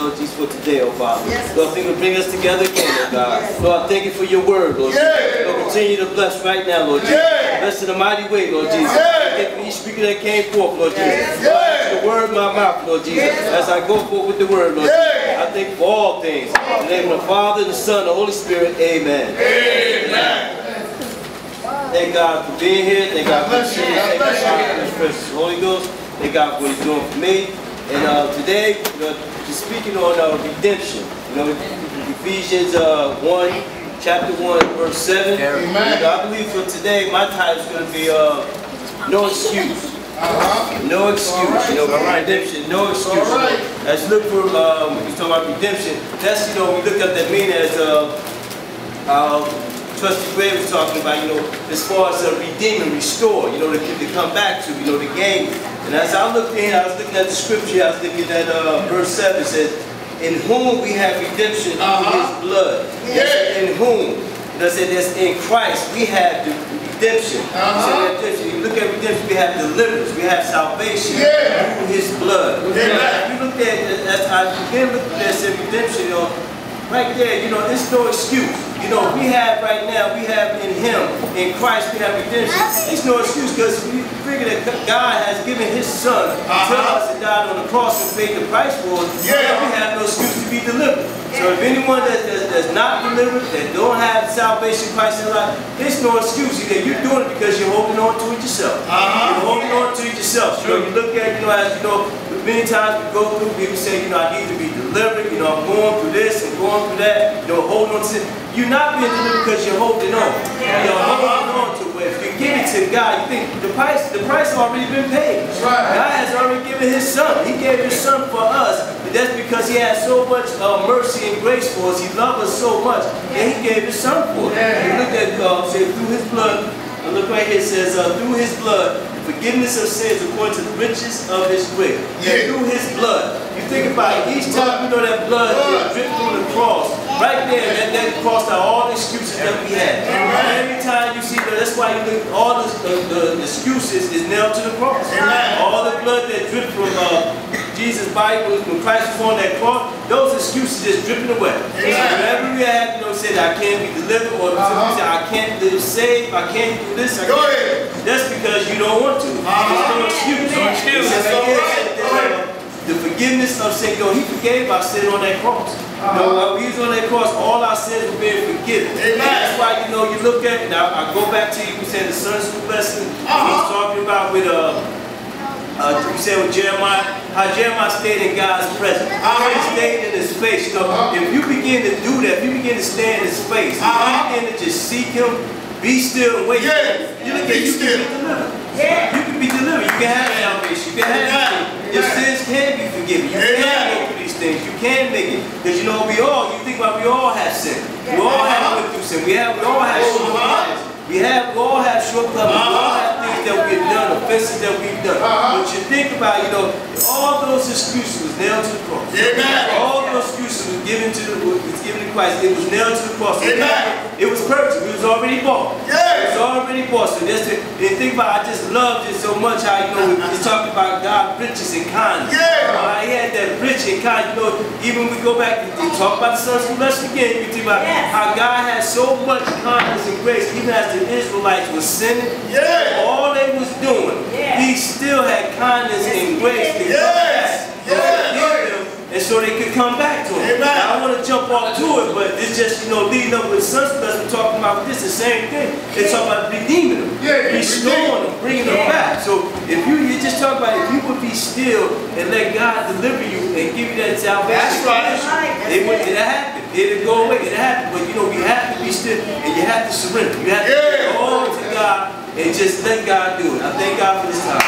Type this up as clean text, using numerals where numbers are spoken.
Lord Jesus, for today, oh Father. Lord, thank you for bringing us together again, oh God. Lord, I thank you for your word, Lord Jesus. Lord, continue to bless right now, Lord Jesus. Bless in a mighty way, Lord Jesus. Thank you for each speaker that came forth, Lord Jesus. Lord, I ask the word in my mouth, Lord Jesus, as I go forth with the word, Lord Jesus. I thank you for all things. In the name of the Father, the Son, and the Holy Spirit, amen. Amen. Thank God for being here. Thank God for the Thank God for His precious Holy Ghost. Thank God for what He's doing for me. And today, just speaking on redemption. You know, Ephesians 1, chapter 1, verse 7. Amen. I believe for today, my title is going to be No Excuse. No excuse. You know, for redemption, no excuse. Let's look for, when we talk about redemption, that's, you know, we look at that meaning as Trustee Gray was talking about, you know, as far as redeem and restore, you know, to come back to, you know, the game. And as I looked in, I was looking at the scripture, I was looking at verse 7, it says, in whom we have redemption through His blood. In whom? It said that's in Christ we have the redemption. So you look at redemption, we have deliverance, we have salvation through His blood. If you look at, as I began looking at redemption, you know, right there, you know, there's no excuse. You know, we have right now, we have in Him, in Christ, we have redemption. There's no excuse because we figure that God has given His Son to us and died on the cross and paid the price for us. We have no excuse to be delivered. So if anyone that's not delivered, that don't have salvation in Christ in life, there's no excuse. You're doing it because you're holding on to it yourself. You're holding on to it yourself. You know, you look at, you know, as you know, many times we go through, people say, you know, I need to be delivered, you know, I'm going through this and going through that, you know, holding on to it. You're not being delivered because you're holding on. You're holding on to it. If you give it to God, you think the price has already been paid. God has already given His Son. He gave His Son for us. And that's because He has so much mercy and grace for us. He loved us so much. And He gave His Son for us. You look at say through His blood. Look right here, it says, through His blood, forgiveness of sins according to the riches of His grace. Through His blood. You think about it, each time you know that blood dripped through the cross, right there, that crossed out all the excuses that we had. Every time you see that, that's why you look, all the excuses is nailed to the cross. All the blood that dripped from Jesus' body when Christ was on that cross, those excuses just dripping away. Whenever we have, you know, say that I can't be delivered, or say I can't live saved, I can't do this, I can't. That's because you don't want to. There's no excuse. The forgiveness of sin, you know, He forgave our sin on that cross. You know, while we was on that cross, all our sins were being forgiven. That's why, you know, you look at it, now I go back to you said the Son's blessing. He's talking about with you said with Jeremiah, how Jeremiah stayed in God's presence. He stayed in His face. You know, if you begin to do that, if you begin to stay in His face, if you begin to just seek Him, be still and wait. You look at, you can be delivered. You can be delivered. You can have salvation. You can have your sins can be forgiven. You can go through these things. You can make it. Because you know, you think about we all have sin. We all have went through sin. We all have shortcomings. We all have shortcomings. We all have things that we've done, offenses that we've done. But you think about, you know, all those excuses was nailed to the cross. All those excuses was given to Christ. It was nailed to the cross. It was purchased. It was already bought. It was already bought. So that's it. And think about, I just loved it so much how, you know, it's talking about God's riches and kindness. He had that rich and kind, you know, even when we go back and talk about the Son's blessing again, you think about how God has so much kindness and grace, even as the Israelites were sinning, all they was doing, He still had kindness and grace to give them, and so they could come back to Him. Now, I want to jump off to it, but it's just, you know, leading up with Son's blessing, talking about this, the same thing. It's talking about redeeming them, restoring them, bringing them back. So if you just talk about if you would be still and let God deliver you and give you that salvation, it happened. It'll go away. It happened. But you know, we have to be still and you have to surrender. You have to give it all to God and just let God do it. I thank God for this time.